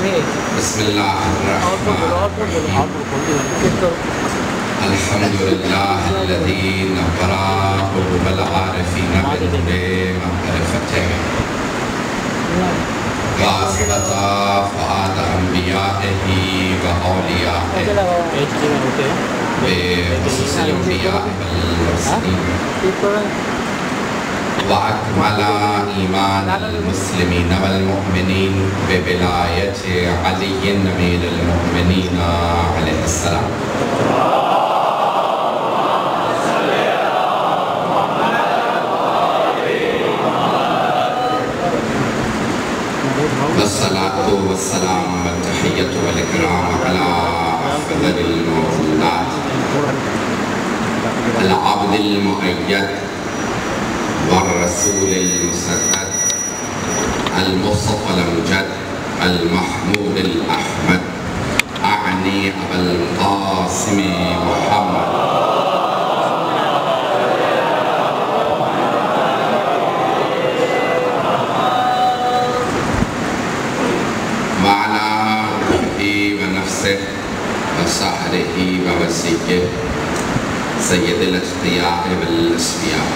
بسم اللہ الرحمن الرحیم الحمدللہ الذی نور قلوب العارفین بنور معرفته وأثبت فؤاد أنبيائه وأوليائه بخصوص الأنبياء والمرسلين وأكمل إيمان المسلمين والمؤمنين بولاية علي أمير المؤمنين عليه السلام والصلاة والسلام والتحية والإكرام على أفضل الموجودات العبد المؤيد والرسول المسدد المصطفى الأمجد المحمود الأحمد أعني أبا القاسم محمد وعلى روحه ونفسه وسحره ووسيله سيد الأتقياء والأصفياء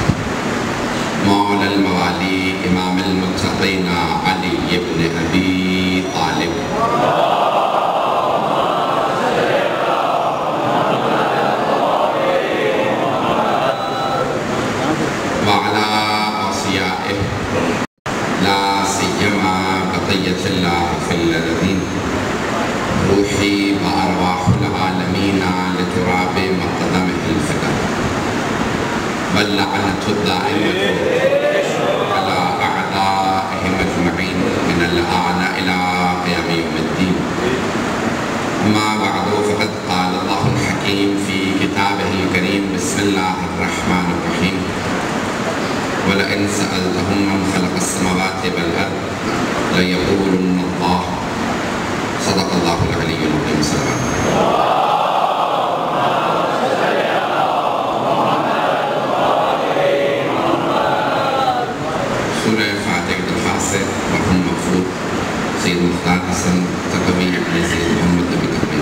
مولى الموالي إمام المتقين علي بن أبي طالب وعلى أوصيائه لا سيما بقية الله في الأرضين روحي وأرواح العالمين لتراب مقدمه الفداء واللعنة الدائمة على أعدائهم أجمعين من الآن إلى قيام يوم الدين أما بعد فقد قال الله الحكيم في كتابه الكريم بسم الله الرحمن الرحيم ولئن سألتهم من خلق السماوات والأرض ليقولن الله صدق الله العلي العظيم صلوات سورة فاتحة الخاصة مرحوم مغفور سيد مختار حسن تقوي ابن سيد محمد نبي تقوي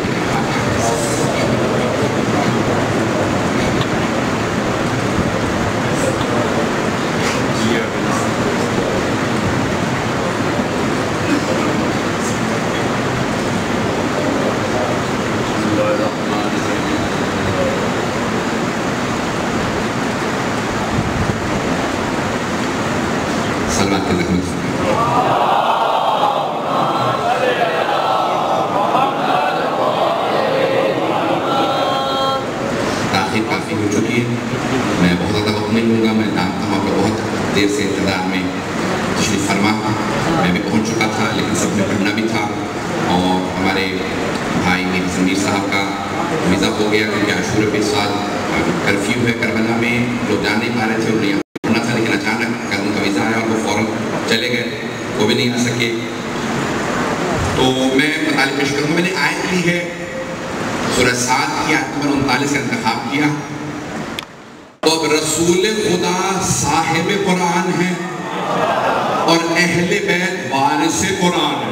سلوات کے نغمے تاخیر کافی ہو چکی ہے میں بہت زیادہ وقت نہیں لوں گا میں جانتا ہوں آپ بہت دیر سے انتظار میں تشریف فرما میں بھی پہنچ چکا تھا لیکن سب میں پڑھنا بھی تھا اور ہمارے بھائی میر زمیر صاحب کا ویزا ہو گیا کیونکہ عاشورہ پہ اس سال کرفیو ہے کربلا میں لوگ جان نہیں پا رہے تھے انہیں پڑھنا تھا لیکن اچانک ان کا ویزا آیا اور وہ فوراً چلے گئے وہ بھی نہیں آ سکے تو میں مطالب پیش کروں گا میں نے آیت لی ہے سورہ 7 کی آیت نمبر 39 کا انتخاب کیا تو اب رسول خدا صاحب قرآن ہے اور اہل بیت وارث قرآن ہے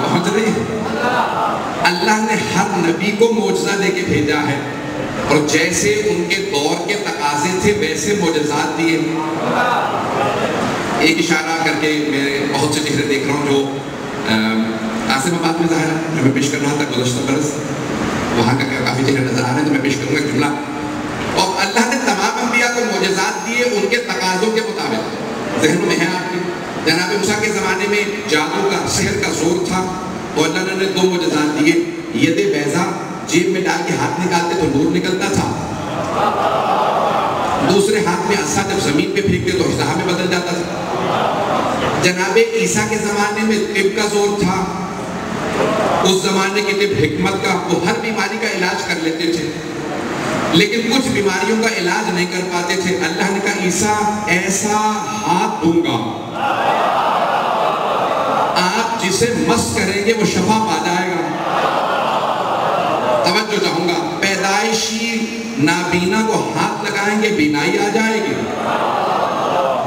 پہنچ رہی ہے اللہ نے ہر نبی کو معجزہ دے کے بھیجا ہے اور جیسے ان کے دور کے تقاضے تھے ویسے معجزات دیے ایک اشارہ کر کے میں بہت سے چہرے دیکھ رہا ہوں جو قاسم آباد میں ظاہر جو میں پیش کر رہا تھا گزشتہ برس وہاں کا کافی چہرے نظر آ رہے ہیں تو میں پیش کروں گا ایک جملہ اور اللہ نے تمام انبیاء کو معجزات دیے ان کے تقاضوں کے مطابق ذہنوں میں ہے آپ کی جناب موسیٰ کے زمانے میں جادو کا سحر کا زور تھا اور اللہ نے 2 معجزات دیے ید بیضا جیب میں ڈال کے ہاتھ نکالتے تو نور نکلتا تھا دوسرے ہاتھ میں عصا جب زمین پہ پھینکتے تو حصہ میں بدل جاتا تھا جناب عیسیٰ کے زمانے میں طب کا زور تھا اس زمانے کی طب حکمت کا وہ ہر بیماری کا علاج کر لیتے تھے لیکن کچھ بیماریوں کا علاج نہیں کر پاتے تھے اللہ نے کہا عیسیٰ ایسا ہاتھ دوں گا آپ جسے مس کریں گے وہ شفا پا جائے گا توجہ چاہوں گا پیدائشی نابینا کو ہاتھ لگائیں گے بینائی آ جائے گی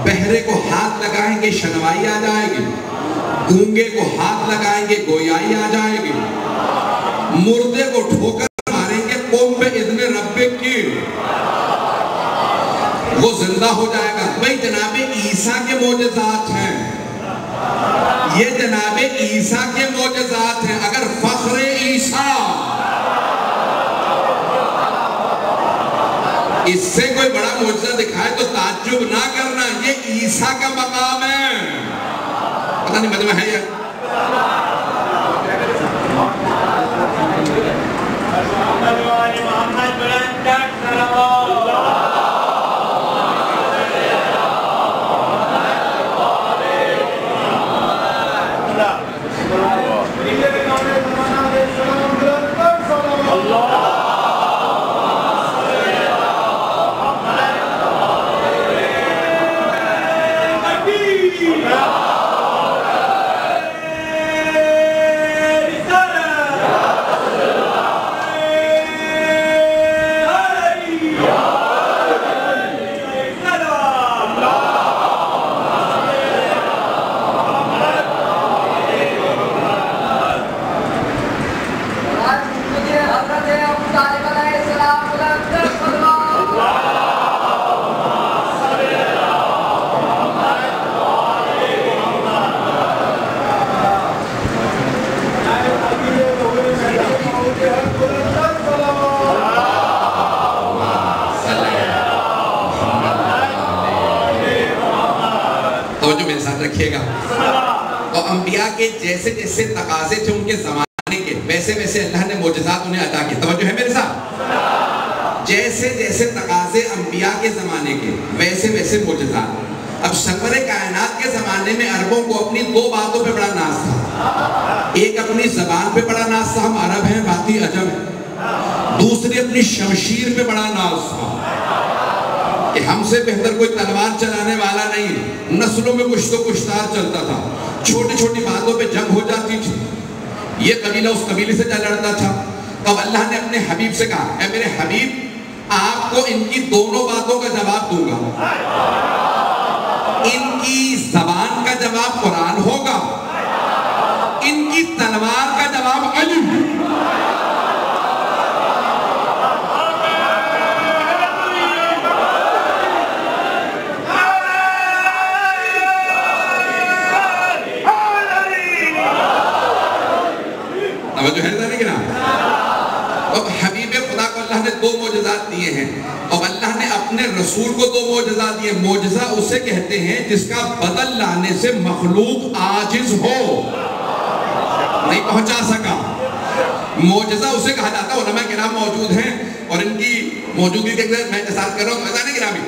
بہرے کو ہاتھ لگائیں لگائیں گے شنوائی آ جائے گی، گونگے کو ہاتھ لگائیں گے گویائی آ جائے گی، مردے کو ٹھوکر ماریں گے قوم پہ اذن رب کی، وہ زندہ ہو جائے گا۔ بھئی جناب عیسیٰ کے معجزات ہیں، یہ جناب عیسیٰ کے معجزات ہیں۔ اگر فخر عیسیٰ اس سے کوئی بڑا معجزہ دکھائے تو تعجب نہ کرنا، یہ عیسیٰ کا مقام ہے۔ پتہ نہیں مجمع ہے یا رکھیے گا۔ اور انبیاء کے جیسے جیسے تقاضے تھے ان کے زمانے کے، ویسے ویسے اللہ نے معجزات انہیں عطا کیے۔ توجہ ہے میرے ساتھ؟ جیسے جیسے تقاضے انبیاء کے زمانے کے، ویسے ویسے معجزات۔ اب سرور کائنات کے زمانے میں عربوں کو اپنی دو باتوں پہ بڑا ناز تھا۔ ایک اپنی زبان پہ بڑا ناز تھا، ہم عرب ہیں باقی عجم ہیں۔ دوسری اپنی شمشیر پہ بڑا ناز تھا کہ ہم سے بہتر کوئی تلوار چلانے والا نہیں۔ نسلوں میں کچھ تو کشتار چلتا تھا، چھوٹی چھوٹی باتوں پہ جنگ ہو جاتی تھی، یہ قبیلہ اس قبیلے سے جا لڑتا تھا۔ تب اللہ نے اپنے حبیب سے کہا، اے میرے حبیب آپ کو ان کی دونوں باتوں کا جواب دوں گا۔ ان کی زبان کا جواب قرآن ہوگا، ان کی تلوار کا جواب علی۔ جو ہے نہیں کہ اب حبیب خدا کو اللہ نے دو معجزات دیے ہیں، اب اللہ نے اپنے رسول کو دو معجزات دیے۔ معجزہ اسے کہتے ہیں جس کا بدل لانے سے مخلوق عاجز ہو، نہیں پہنچا سکا۔ معجزہ اسے کہا جاتا ہے، علماء کرام موجود ہیں اور ان کی موجودگی کے اندر میں احساس کر رہا ہوں، خزانے گرامی،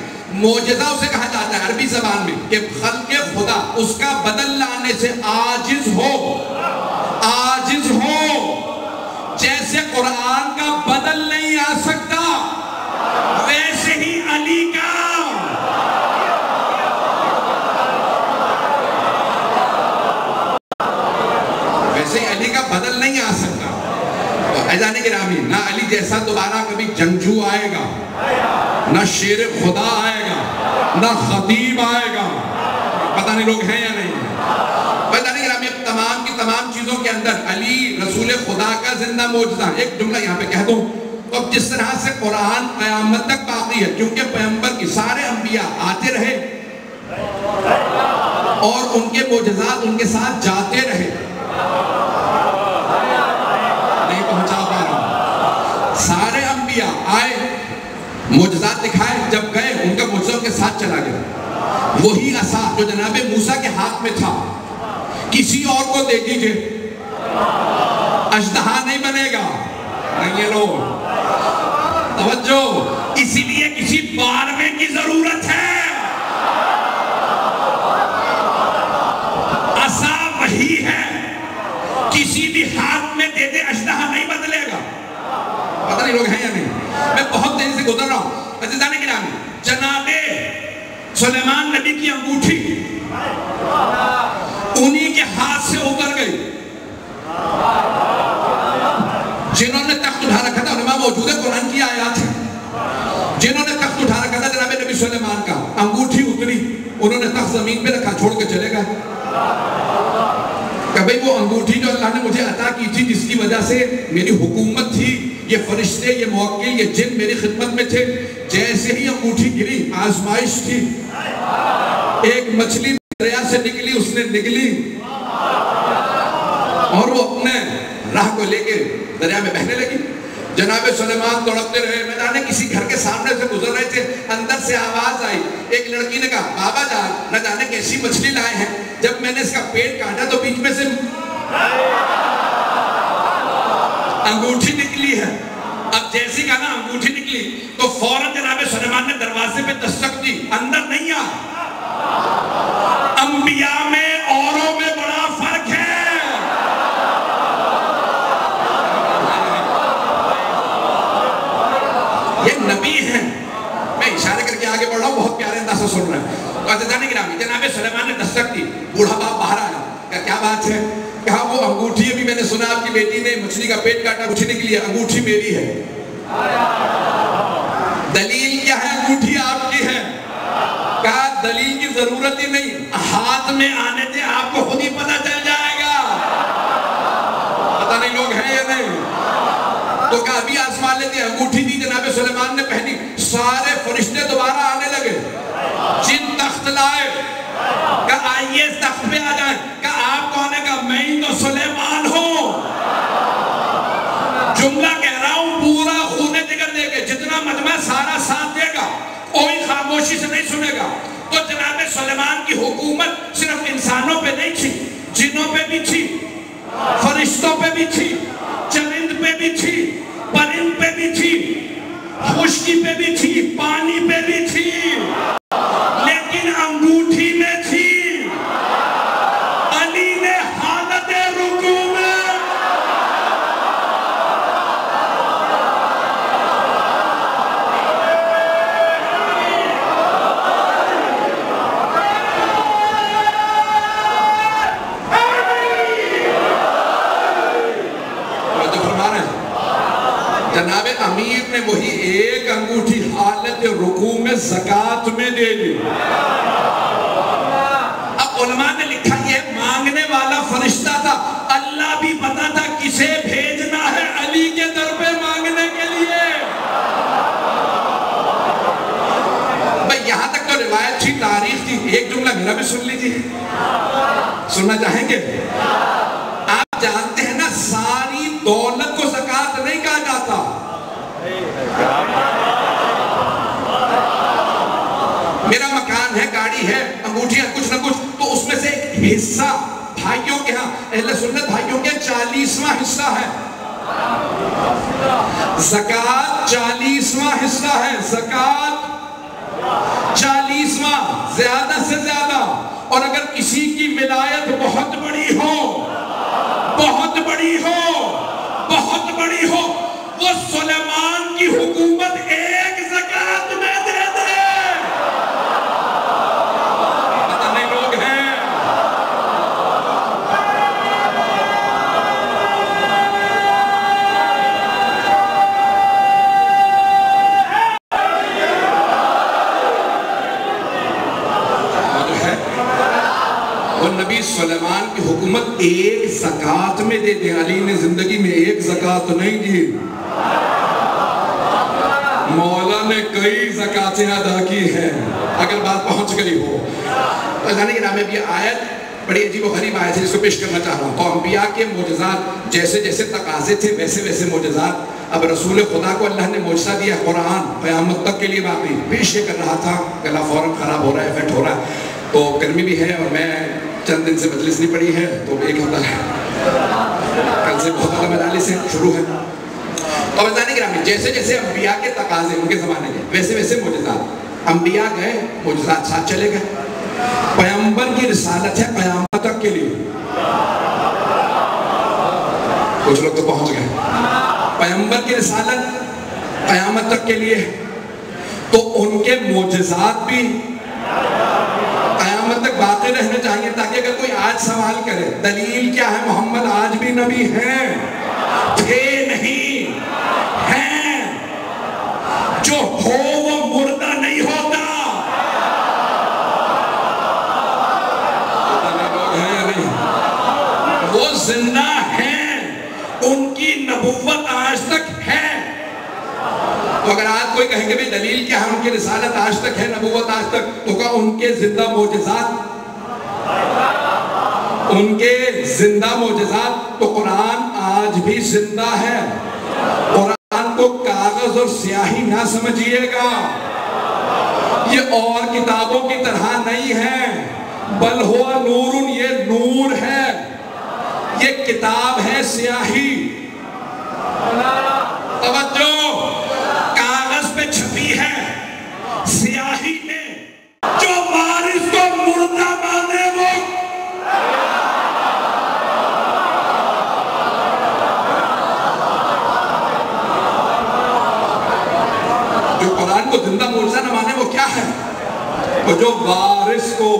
معجزہ اسے کہا جاتا ہے عربی زبان میں کہ خلق خدا اس کا بدل لانے سے عاجز ہو، عاجز ہو۔ جیسے قرآن کا بدل نہیں آ سکتا ویسے ہی علی کا۔ ویسے ہی علی کا بدل نہیں آ سکتا۔ تو عزیزان گرامی، نہ علی جیسا دوبارہ کبھی جنگجو آئے گا، نہ شیر خدا آئے گا، نہ خطیب آئے گا۔ پتہ نہیں لوگ ہیں یا نہیں؟ تمام کی تمام چیزوں کے اندر علی رسول خدا کا زندہ معجزہ۔ ایک جملہ یہاں پہ کہہ دوں، اب جس طرح سے قرآن قیامت تک باقی ہے، کیونکہ پیغمبر کی سارے انبیاء آتے رہے اور ان کے معجزات ان کے ساتھ جاتے رہے۔ نہیں پہنچا پا رہا۔ سارے انبیاء آئے، معجزات دکھائے، جب گئے ان کا معجزہ ان کے ساتھ چلا گیا۔ وہی عصا جو جناب موسیٰ کے ہاتھ میں تھا کسی اور کو دے دیجئے، اژدہا نہیں بنے گا۔ نہیں ہے لوگ توجہ، اسی لیے کسی بارہویں کی ضرورت ہے۔ عصا وہی ہے، کسی بھی ہاتھ میں دے دے اژدہا نہیں بدلے گا۔ پتہ نہیں لوگ ہیں یا نہیں؟ میں بہت دیر سے گزر رہا ہوں۔ عزیزان گرامی، جناب سلیمان نبی کی انگوٹھی انہی کے ہاتھ سے اتر گئی۔ جنہوں نے تخت اٹھا رکھا تھا، علماء موجود ہے، قرآن کی آیات ہیں، جنہوں نے تخت اٹھا رکھا تھا جناب نبی سلیمان کا، انگوٹھی اتری، انہوں نے تخت زمین زمین پہ رکھا, چھوڑ کے چلے گا کہ بھئی وہ انگوٹھی جو اللہ نے مجھے عطا کی تھی, جس کی وجہ سے میری حکومت تھی, یہ فرشتے, یہ موکل, یہ جن میری خدمت میں تھے, جیسے ہی انگوٹھی گری, آزمائش تھی, ایک مچھلی دریا سے نکلی, اس نے نکلی اور وہ اپنے راہ کو لے کے دریا میں بہنے لگی. جناب سلیمان دوڑتے رہے, نہ جانے کسی گھر کے سامنے سے گزر رہے تھے, اندر سے آواز آئی. ایک لڑکی نے کہا, بابا جان, نہ جانے کیسی مچھلی لائے ہیں, جب میں نے اس کا پیٹ کاٹا تو بیچ میں سے انگوٹھی نکلی ہے. اب جیسی کہا نا انگوٹھی نکلی تو فوراً جناب سلیمان نے دروازے پہ دستک دی, اندر نہیں آ. انبیاء میں اوروں میں بڑا فرق ہے. یہ نبی ہیں, میں اشارے کر کے آگے بڑھ رہا ہوں, بہت پیارے انداز سے سن رہے ہیں. تو عزیزان گرامی, جناب سلیمان نے دستک دی, بوڑھا باپ باہر آیا, کہا کیا بات ہے؟ کہا وہ انگوٹھی, ابھی میں نے سنا آپ کی بیٹی نے مچھلی کا پیٹ کاٹا, انگوٹھی نکلی ہے, انگوٹھی میری ہے. دلیل کیا ہے؟ انگوٹھی آپ کی ہے. کہا دلیل کی ضرورت ہی نہیں, ہاتھ میں آنے دے, آپ کو خود ہی پتہ چل جائے گا. پتہ نہیں لوگ ہیں یا نہیں. تو کہا ابھی آزما لیتے ہیں. انگوٹھی دی, جناب سلیمان نے پہنی, سارے فرشتے دوبارہ آنے لگے. جن تخت لائے, کہا آئیے اس تخت پہ آ جائیں. کہا آپ کون ہے؟ کہا میں ہی تو سلیمان ہوں. جملہ کہہ رہا ہوں پورا خونے جگر دے کے, جتنا مجمع سارا ساتھ دے گا, کوئی خاموشی سے نہیں سنے گا. تو جناب سلیمان کی حکومت صرف انسانوں پہ نہیں تھی, جنوں پہ بھی تھی, فرشتوں پہ بھی تھی, چرند پہ بھی تھی, پرند پہ بھی تھی, خشکی پہ بھی تھی, پانی پہ بھی تھی, لیکن انگوٹھی میں تھی. علی نے حالت رکوع میں جناب امیر نے وہی ایک انگوٹھی حالت رکوع میں زکوٰۃ میں دے دی. اب علماء نے لکھا یہ مانگنے والا فرشتہ تھا, اللہ بھی پتا تھا کسے بھیجنا ہے علی کے در پہ مانگنے کے لیے. بھئی یہاں تک تو روایت تھی, تاریخ تھی, ایک جملہ میرا بھی سن لیجیے. سننا چاہیں گے؟ آپ جانتے ہیں نا ساری دولت کو زکوٰۃ نہیں کہا جاتا. میرا مکان ہے, گاڑی ہے, انگوٹھیاں کچھ نہ کچھ, تو اس میں سے ایک حصہ بھائیوں کے ہاں, اہل سنت بھائیوں کے 40واں حصہ ہے. زکوٰۃ 40واں حصہ ہے. زکوٰۃ 40واں, زیادہ سے زیادہ. اور اگر کسی کی ولایت بہت بڑی ہو, بہت بڑی ہو, بہت بڑی ہو, وہ سلیمان کی حکومت ایک زکوٰۃ میں دے دے. پتہ نہیں لوگ ہیں. وہ نبی سلیمان کی حکومت ایک زکوٰۃ میں دے دے. علی نے زندگی میں ایک زکوٰۃ نہیں دی, مولا نے کئی زکوٰۃیں ادا کی ہیں, اگر بات پہنچ گئی ہو. تو جانے کے نام میں آیت بڑی عجیب و غریب آیت ہے جس کو پیش کرنا چاہ رہا ہوں. تو انبیاء کے معجزات جیسے جیسے تقاضے تھے ویسے ویسے معجزات. اب رسول خدا کو اللہ نے معجزہ دیا, قرآن قیامت تک کے لیے باقی. پیش یہ کر رہا تھا, گلا فوراً خراب ہو رہا ہے, فیٹ ہو رہا ہے, تو گرمی بھی ہے, اور میں چند دن سے مجلس نہیں پڑی ہے, تو ایک ہفتہ کل سے بہت زیادہ مجالس شروع ہے. تو عزیزان گرامی, جیسے جیسے انبیاء کے تقاضے ان کے زمانے کے, ویسے ویسے معجزات. انبیاء گئے, معجزات ساتھ چلے گئے. پیغمبر کی رسالت ہے قیامت تک کے لیے. کچھ لوگ تو پہنچ گئے. پیغمبر کی رسالت قیامت تک کے لیے, تو ان کے معجزات بھی قیامت تک باقی رہنے چاہیے, تاکہ اگر کوئی آج سوال کرے دلیل کیا ہے, محمد آج بھی نبی ہیں, تھے نہیں, ہیں. جو ہو وہ مردہ نہیں ہوتا. وہ زندہ ہیں، ان کی نبوت آج تک ہے۔ تو اگر آج کوئی کہیں گے بھی دلیل کیا ہے ان کی رسالت آج تک ہے، نبوت آج تک، تو کہا ان کے زندہ معجزات، ان کے زندہ معجزات، تو قرآن آج بھی زندہ ہے۔ قرآن کو کاغذ اور سیاہی نہ سمجھیے گا، یہ اور کتابوں کی طرح نہیں ہے، بل ہوا نور، یہ نور ہے، یہ کتاب ہے سیاہی۔ توجہ، کاغذ پہ چھپی ہے، سیاہی میں جو وارث کو مردہ مانے وہ جو قرآن کو زندہ معجزہ نہ مانے وہ کیا ہے؟ وہ جو وارث کو،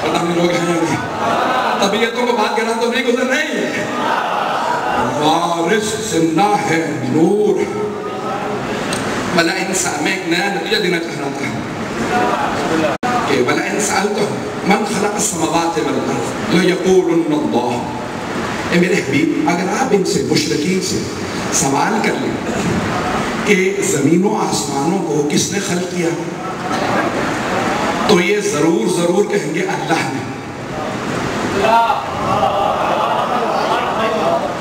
پتہ نہیں لوگ ہیں یا نہیں، طبیعتوں کو بات کرنا تو نہیں گزر رہی، وارث زندہ ہے، نور۔ بلا انسان، میں ایک نیا نتیجہ دینا چاہ رہا تھا کہ بلا انسان تو من خلق السماوات والارض لیقولن اللہ۔ اے میرے حبیب، اگر آپ ان سے مشرکین سے سوال کر لیں کہ زمین و آسمانوں کو کس نے خلق کیا، تو یہ ضرور کہیں گے اللہ نے۔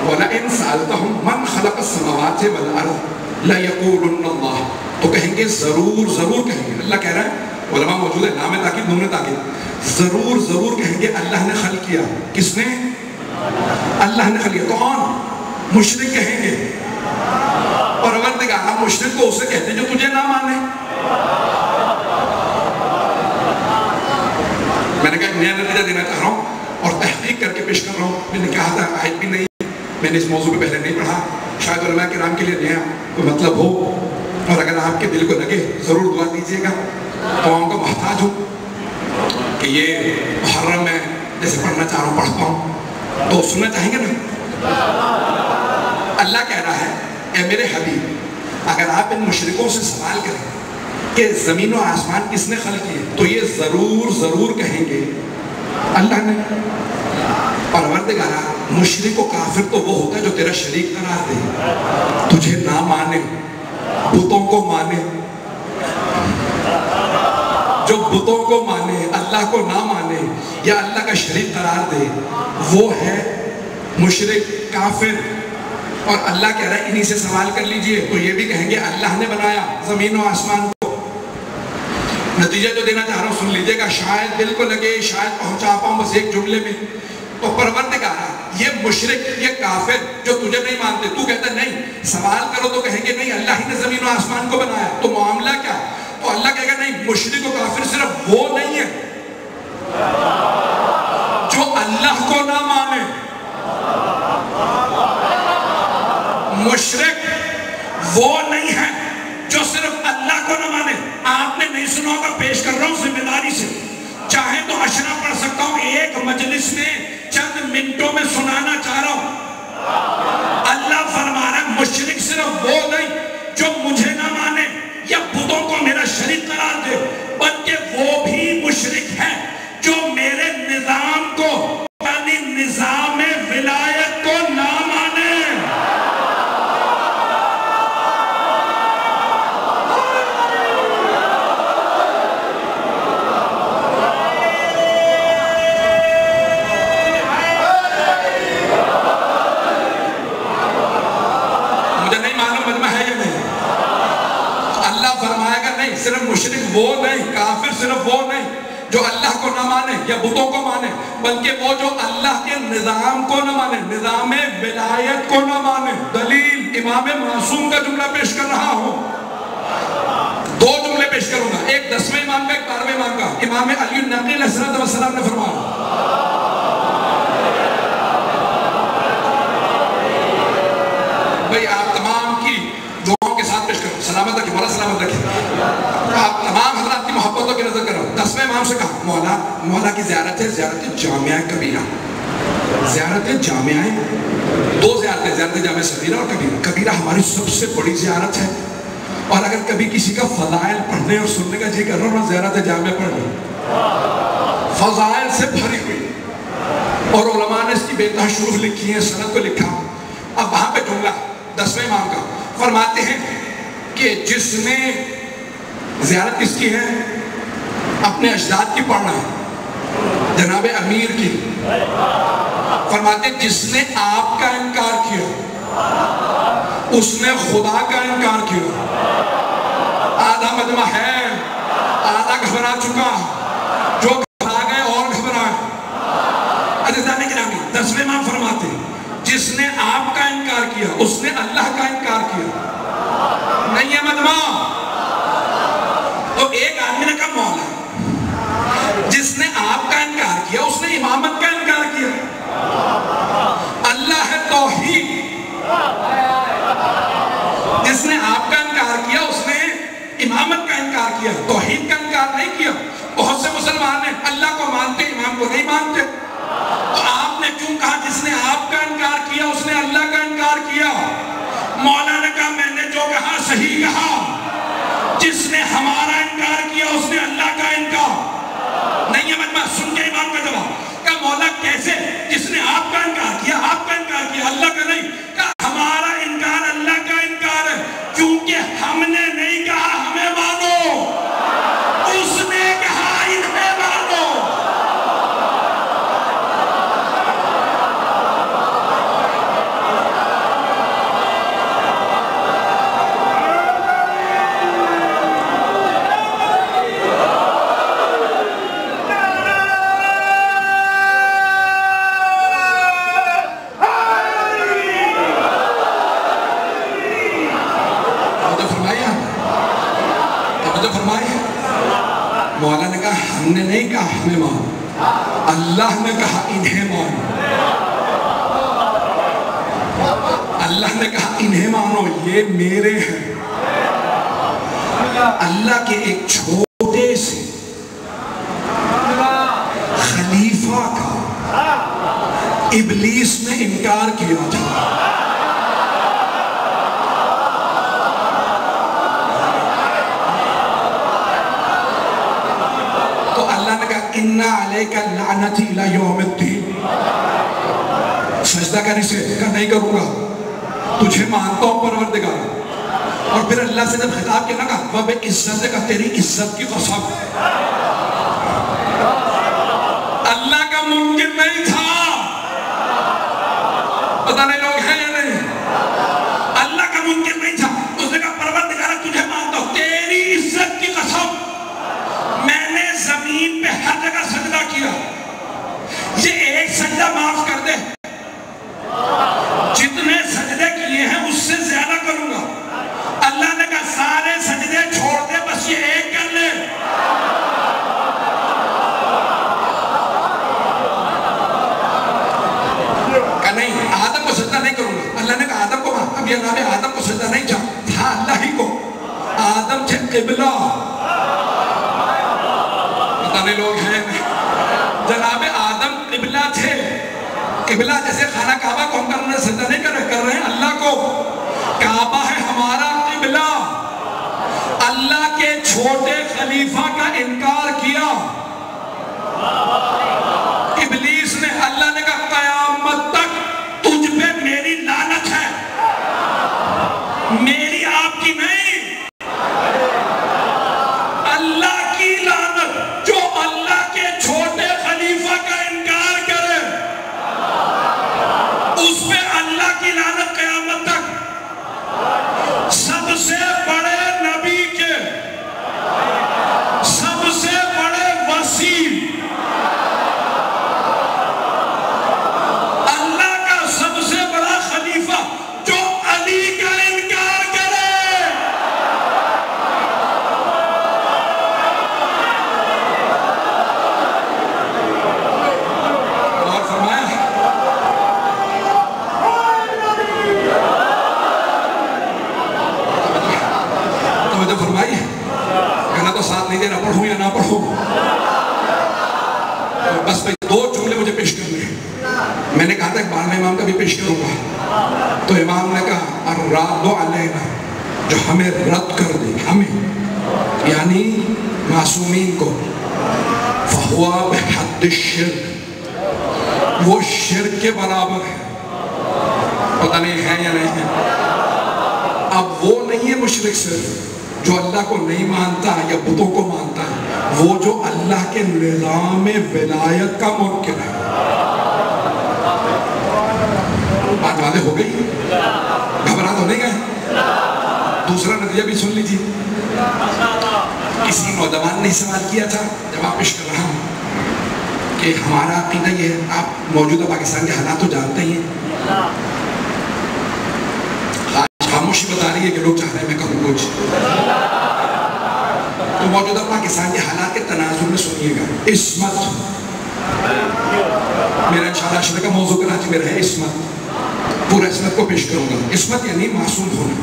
وَلَئِن سَأَلْتَهُمْ مَنْ خَلَقَ السَّمَاوَاتِ وَالْأَرْضِ لَيَقُولُنَّ اللَّهُ، تو کہیں گے ضرور کہیں گے، اللہ کہہ رہا ہے، علماء موجود ہے، نام تاکید، نون تاکید، ضرور کہیں گے اللہ نے خلق کیا۔ کس نے؟ اللہ نے خلق کیا۔ کون؟ مشرک کہیں گے۔ پروردگار، مشرک کو اسے کہتے جو تجھے نہ مانے۔ میں نے کہا ایک نیا نتیجہ دینا چاہ رہا ہوں اور تحقیق کر کے پیش کر رہا ہوں۔ میں نے کہا تھا آیت بھی نہیں، میں نے اس موضوع پہ پہلے نہیں پڑھا، شاید علماء کرام کے لیے نیا کوئی مطلب ہو، اور اگر آپ کے دل کو لگے ضرور دعا دیجیے گا۔ تو ہم کو محتاج ہوں کہ یہ محرم میں جیسے پڑھنا چاہ رہا ہوں پڑھتا ہوں، تو سننا چاہیں گے نا؟ اللہ کہہ رہا ہے اے میرے حبیب، اگر آپ ان مشرکوں سے سوال کریں کہ زمین و آسمان کس نے خلق کیے، تو یہ ضرور کہیں گے اللہ نے۔ پروردگارا، مشرک و کافر تو وہ ہوتا ہے جو تیرا شریک قرار دے، تجھے نہ مانے، بتوں کو مانے، جو بتوں کو مانے، اللہ کو نہ مانے یا اللہ کا شریک قرار دے، وہ ہے مشرک کافر۔ اور اللہ کہہ رہا ہے انہی سے سوال کر لیجئے، تو یہ بھی کہیں گے اللہ نے بنایا زمین و آسمان کو۔ نتیجہ جو دینا چاہ رہا ہوں سن لیجئے گا، شاید دل کو لگے، شاید پہنچا پاؤں بس ایک جملے میں۔ تو پروردگارا، یہ مشرک، یہ کافر جو تجھے نہیں مانتے، تو کہتا ہے نہیں، سوال کرو تو کہیں گے نہیں اللہ ہی نے زمین و آسمان کو بنایا، تو معاملہ کیا؟ تو اللہ کہے گا نہیں، مشرک و کافر صرف وہ نہیں ہے جو اللہ کو نہ مانے۔ مشرک وہ نہیں ہے جو صرف اللہ کو نہ مانے۔ آپ نے نہیں سنا ہوگا، پیش کر رہا ہوں ذمہ داری سے، چاہے تو اشرا پڑھ سکتا ہوں، ایک مجلس میں چند منٹوں میں سنانا چاہ رہا ہوں۔ اللہ فرما رہا ہے مشرک صرف وہ نہیں جو مجھے نہ مانے یا بتوں کو میرا شریک قرار دے، بلکہ وہ بھی مشرک ہے جو میرے نظام کو، یعنی نظام ولایت کو نہ مانے۔ صرف مشرک وہ نہیں، کافر صرف وہ نہیں جو اللہ کو نہ مانے یا بتوں کو مانے، بلکہ وہ جو اللہ کے نظام کو نہ مانے، نظام ولایت کو نہ مانے۔ دلیل امام معصوم کا جملہ پیش کر رہا ہوں، دو جملے پیش کروں گا، ایک 10ویں امام کا، ایک 12ویں امام کا۔ امام علی النقی علیہ السلام نے فرمایا، بھئی آپ تمام کی دعاؤں کے ساتھ پیش کرو، سلامت رکھیں، مولا سلامت رکھیں، آپ تمام حضرات کی محبتوں کی نظر کرو۔ 10ویں امام سے کہا مولا کی زیارت ہے، زیارت جامعہ کبیرہ، زیارت جامعہ، دو زیارتیں، زیارت جامعہ صغیرہ اور کبیرہ۔ کبیرہ ہماری سب سے بڑی زیارت ہے، اور اگر کبھی کسی کا فضائل پڑھنے اور سننے کا جی کر رہا ہوں، زیارت جامعہ پڑھ لو، فضائل سے بھری ہوئی، اور علماء نے اس کی بے انتہا شروح لکھی ہیں، سند کو لکھا. اب وہاں پہ جملہ 10ویں امام کا فرماتے ہیں کہ جس نے زیارت کس کی ہے؟ اپنے اجداد کی پڑھنا ہے، جناب امیر کی. فرماتے ہیں جس نے آپ کا انکار کیا اس نے خدا کا انکار کیا. آدھا مجمع ہے، آدھا گھبرا چکا، جو گھبرا گئے اور گھبرائے. عزیزان گرامی 10ویں امام فرماتے ہیں جس نے آپ کا انکار کیا اس نے اللہ کا انکار کیا. نہیں ہے مجمع. تو ایک آدمی نے کہا مولا جس نے آپ کا انکار کیا اس نے امامت کا انکار کیا. اللہ ہے توحید. جس نے آپ کا انکار کیا اس نے امامت کا انکار کیا، توحید کا انکار نہیں کیا. بہت سے مسلمان ہیں اللہ کو مانتے امام کو نہیں مانتے. تو آپ نے کیوں کہا جس نے آپ کا انکار کیا اس نے اللہ کا انکار کیا؟ مولا نے کہا میں نے جو کہا صحیح کہا. جس نے ہمارا انکار کیا اس نے اللہ کا انکار. نہیں ہے مجمع. سن کے امام کا جواب کہا مولا کیسے؟ جس نے آپ کا انکار کیا آپ کا انکار کیا، اللہ کا نہیں. کہا ہمارا انکار اللہ کا انکار ہے کیونکہ ہم نے نہیں کہا ہمیں مانو، اس نے کہا انہیں مانو. مولا نے کہا ہم نے نہیں کہا ہمیں مانو، اللہ نے کہا انہیں مانو. اللہ نے کہا انہیں مانو، یہ میرے ہیں. اللہ کے ایک چھوٹے سے خلیفہ کا ابلیس نے انکار کیا تھا. اِنَّا عَلَيْكَ اللَّعْنَةِ إِلَى يَوْمِ الدِّينِ. سجدہ کرنے سے کہا نہیں کروں گا، تجھے مانتا ہوں پروردگار. اور پھر اللہ سے جب خطاب کیا نہ کہا وَبِعِزَّتِكَ کا تیری عزت کی قسم. اللہ کا ممکن نہیں تھا. پتہ نہیں لوگ ہیں یا نہیں. اللہ کا ممکن نہیں تھا. اس نے کہا پروردگار تجھے مانتا ہوں تیری عزت کی قسم میں نے زمین پہ ہر جگہ سجدہ کیا، یہ ایک سجدہ معاف کر دے، جتنے سجدے کیے ہیں اس سے زیادہ کروں گا. اللہ نے کہا سارے سجدے چھوڑ دے بس یہ ایک کر لے. کہا نہیں آدم کو سجدہ نہیں کروں گا. اللہ نے کہا آدم کو ماں. اب یہ نام آدم کو سجدہ نہیں تھا اللہ ہی کو. آدم تھے قبلہ. لوگ ہیں جناب آدم قبلہ تھے. قبلہ جیسے خانہ کعبہ کو ہم کرنے سجدہ نہیں کر رہے ہیں اللہ کو. کعبہ ہے ہمارا قبلہ. اللہ کے چھوٹے خلیفہ کا انکار کیا ابلیس نے. اللہ نے کہا قیامت تک تجھ پہ میری لعنت ہے، میری آپ کی نہیں. سب سے بڑے نبی کے سب سے بڑے وسیع اللہ کا سب سے بڑا خلیفہ جو علی کا انکار کرے. اور فرمایا فرمائی کہنا تو ساتھ نہیں دینا پڑھوں یا نہ پڑھوں. بس بھائی 2 جملے مجھے پیش کرنے ہیں. میں نے کہا تھا 12ویں امام کا بھی پیش کروں گا. تو امام نے کہا الراد علینا، جو ہمیں رد کر دے، ہمیں یعنی معصومین کو، فہوا بحد الشرک، وہ شرک کے برابر ہے. پتہ نہیں ہے یا نہیں ہے. اب وہ نہیں ہے مشرک صرف جو اللہ کو نہیں مانتا یا بتوں کو مانتا ہے، وہ جو اللہ کے نظام ولایت کا منکر ہے. بات واضح ہو گئی؟ گھبرا تو نہیں گئے؟ دوسرا نتیجہ بھی سن لیجیے. کسی نوجوان نے سوال کیا تھا، جواب پیش کر رہا ہوں کہ ہمارا عقیدہ یہ ہے، آپ موجودہ پاکستان کے حالات تو جانتے ہی ہیں. خاموشی بتا رہی ہے کہ لوگ چاہ رہے ہیں میں کہوں کچھ. تو موجودہ پاکستان کے حالات کے تناظر میں سنیے گا. عصمت، میرا انشاءاللہ عشرہ کا موضوع کراچی میں رہے عصمت. پورا عصمت کو پیش کروں گا. عصمت یعنی معصوم ہونا.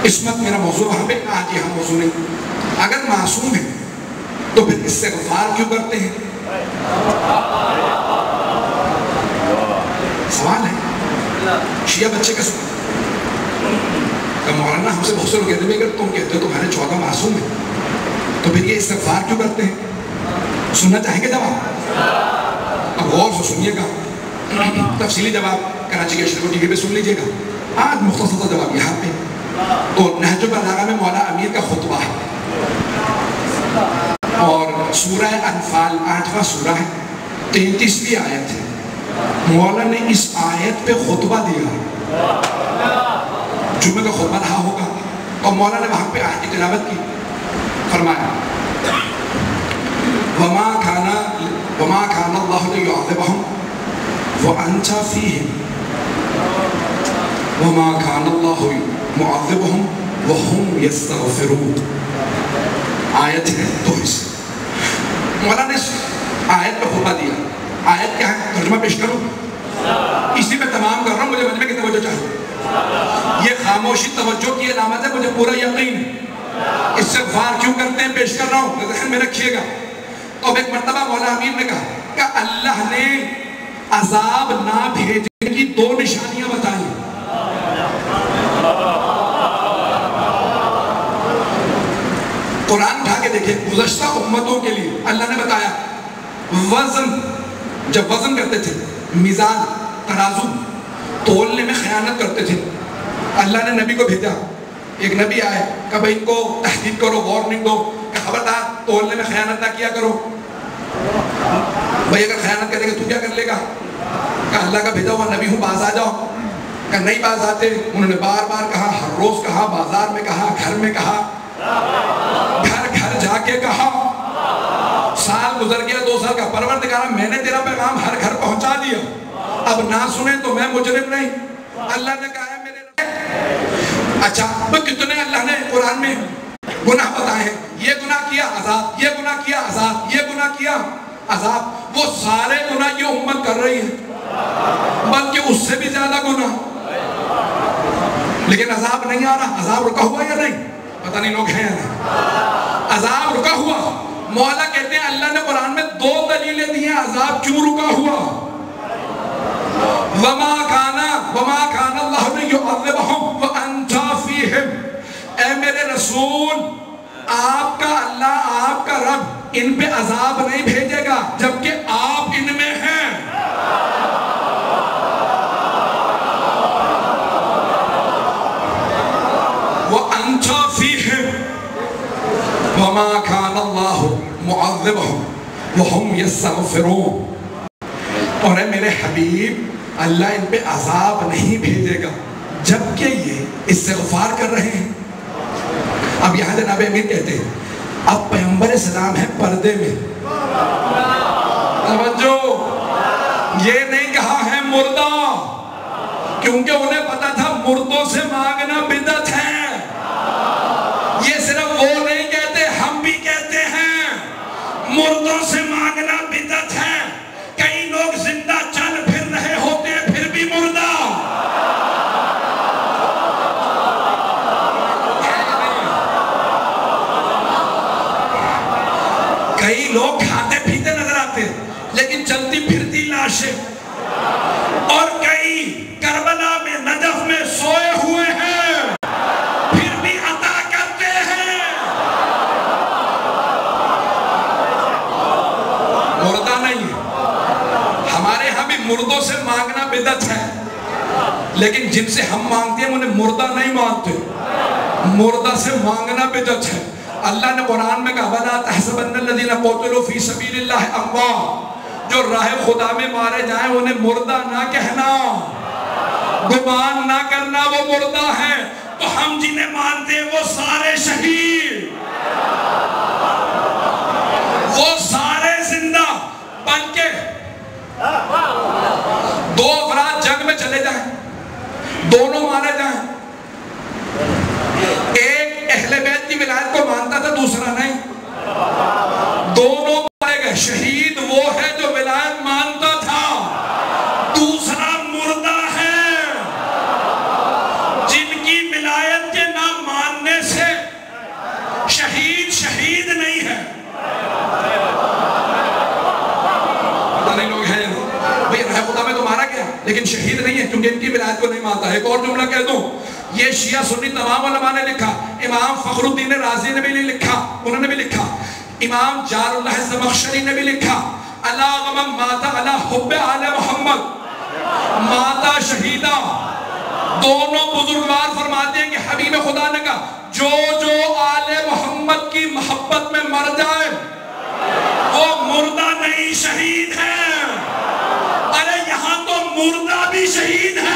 عصمت میرا موضوع وہاں پہ، آج یہاں موضوع نہیں. اگر معصوم ہے تو پھر استغفار کیوں کرتے ہیں؟ سوال ہے، شیعہ بچے کا سوال. کہ مولانا ہم سے بہت سے لوگ کہتے ہیں اگر تم کہتے ہو تمہارے 14 معصوم ہیں تو پھر یہ استغفار کیوں کرتے ہیں؟ سننا چاہیں گے جواب؟ اب غور سے سنیے گا. تفصیلی جواب کراچی کے اشرف ٹی وی پہ سن لیجیے گا. آج مختصر سا جواب یہاں پہ. تو نہج البلاغہ میں مولا امیر کا خطبہ ہے اور سورہ انفال 8واں سورہ ہے، 33ویں آیت ہے. مولا نے اس آیت پہ خطبہ دیا. جمعہ کا خطبہ رہا ہوگا اور مولا نے وہاں پہ آیت کی تلاوت کی. فرمایا وَمَا كَانَ اللَّهُ لِيُعَذِّبَهُمْ وَأَنْتَ فِيهِمْ وَمَا كَانَ اللَّهُ مُعَذِّبَهُمْ وَهُمْ يَسْتَغْفِرُونَ. آیت ہے دو حصے. مولا نے اس آیت پہ خطبہ دیا. آیت کیا ہے؟ ترجمہ پیش کروں؟ اسی پہ تمام کر رہا ہوں، مجھے مجمع کی توجہ چاہیے. یہ خاموشی توجہ کی علامت ہے، مجھے پورا یقین. استغفار کیوں کرتے ہیں پیش کر رہا ہوں، ذہن میں رکھیے گا. اب ایک مرتبہ مولا امیر نے کہا کہ اللہ نے عذاب نہ بھیجنے کی 2 نشانیاں بتائیں. قرآن اٹھا کے دیکھیں، گزشتہ امتوں کے لیے اللہ نے بتایا وزن، جب وزن کرتے تھے، میزان، ترازو تولنے میں خیانت کرتے تھے. اللہ نے نبی کو بھیجا. ایک نبی آئے کہ بھئی ان کو تحقیق کرو، وارننگ دو کہ خبردار تولنے میں خیانت نہ کیا کرو. بھئی اگر خیانت کرے گا تو کیا کر لے گا؟ کہ اللہ کا بھیجا ہوا نبی ہوں، باز آ جاؤ. کہ نہیں باز آتے. انہوں نے بار بار کہا، ہر روز کہا، بازار میں کہا، گھر میں کہا، گھر گھر جا کے کہا. سال گزر گیا، 2 سال کا. پروردگارہ میں نے تیرا پیغام ہر گھر پہنچا دیا، اب نہ سنیں تو میں مجرم نہیں. اللہ نے کہا ہے میرے. اچھا کتنے اللہ نے قرآن میں گناہ بتائے ہیں. یہ گناہ کیا عذاب، یہ گناہ کیا عذاب، یہ گناہ کیا عذاب. وہ سارے گناہ یہ امت کر رہی ہے، بلکہ اس سے بھی زیادہ گناہ. لیکن عذاب نہیں آ رہا. عذاب رکا ہوا یا نہیں؟ پتہ نہیں لوگ ہیں یا نہیں. عذاب رکا ہوا. مولا کہتے ہیں اللہ نے قرآن میں 2 دلیلیں دی ہیں عذاب کیوں رکا ہوا. وَمَا كَانَ اللَّهُ لِيُعَذِّبَهُمْ وَأَنْتَ فِيهِمْ. اے میرے رسول، آپ کا اللہ، آپ کا رب ان پہ عذاب نہیں بھیجے گا جبکہ آپ ان میں ہیں. وَأَنْتَ فِيهِمْ وَمَا كَانَ اللَّهُ مُعَذِّبَهُمْ وَهُمْ يَسْتَغْفِرُونَ. اور اے میرے حبیب، اللہ ان پہ عذاب نہیں بھیجے گا جبکہ یہ استغفار کر رہے ہیں. اب یہاں جناب امیر کہتے ہیں اب پیغمبر اسلام ہے پردے میں. توجہ، یہ نہیں کہا ہے مردہ، کیونکہ انہیں پتا تھا مردوں سے مانگنا بدعت ہے. یہ صرف وہ نہیں کہتے، ہم بھی کہتے ہیں مردوں سے مانگنا بدعت ہے. کئی لوگ زندہ چل پھر رہے ہوتے ہیں پھر بھی مردہ. کئی لوگ کھاتے پیتے نظر آتے لیکن چلتی پھرتی لاشیں. اور کئی کربلا میں، نجف میں سوئے ہوئے ہیں پھر بھی عطا کرتے ہیں. مردہ نہیں، مردوں سے مانگنا بدعت ہے، لیکن جن سے ہم مانگتے ہیں انہیں مردہ نہیں مانتے، مردہ سے مانگنا بدعت ہے۔ اللہ نے قرآن میں کہا وَلَا تَحْسَبَنَّ الَّذِينَ قُتِلُوا فِي سَبِيلِ اللَّهِ أَمْوَاتٌ، جو راہ خدا میں مارے جائیں انہیں مردہ نہ کہنا، گمان نہ کرنا وہ مردہ ہیں۔ تو ہم جنہیں مانتے ہیں وہ سارے شہید، وہ سارے زندہ بن کے دو افراد جنگ میں چلے جائیں، دونوں مارے جائیں، ایک اہل بیت کی ولایت کو مانتا تھا دوسرا نہیں، دونوں مارے گئے۔ شہید وہ ہے جو ولایت مانتا تھا، دوسرا مردہ ہے جن کی ولایت کے نہ ماننے سے شہید شہید نہیں ہے۔ پتہ نہیں لوگ ہیں بھئی راہ خدا میں تو مارا گیا لیکن شہید نہیں ہے کیونکہ ان کی ولایت کو نہیں مانتا۔ ایک اور جملہ کہہ دوں، یہ شیعہ سنی تمام علماء نے لکھا، امام فخر الدین رازی نے بھی لکھا، انہوں نے بھی لکھا، امام جار اللہ زمخشری نے بھی لکھا، اللہ غمم ماتا اللہ حب آل محمد ماتا شہیدہ۔ دونوں بزرگوار فرماتے ہیں کہ حبیب خدا نے کہا جو جو آل محمد کی محبت میں مر جائے وہ مردہ نہیں شہید ہے۔ ارے یہاں تو مردہ بھی شہید ہے۔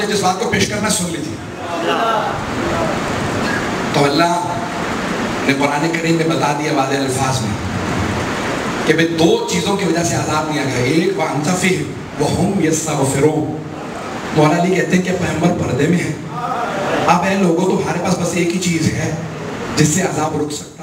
جس بات کو پیش کرنا سن لیجیے، تو اللہ نے قرآن کریم میں بتا دیا واضح الفاظ میں کہ بھئی دو چیزوں کی وجہ سے عذاب نہیں آگا، ایک وَأَنْتَ فِيهِمْ وَهُمْ يَسْتَغْفِرُونَ۔ مولا علی کہتے ہیں کہ پیغمبر پردے میں ہیں، اب اے لوگوں تمہارے پاس بس ایک ہی چیز ہے جس سے عذاب رک سکتا ہے۔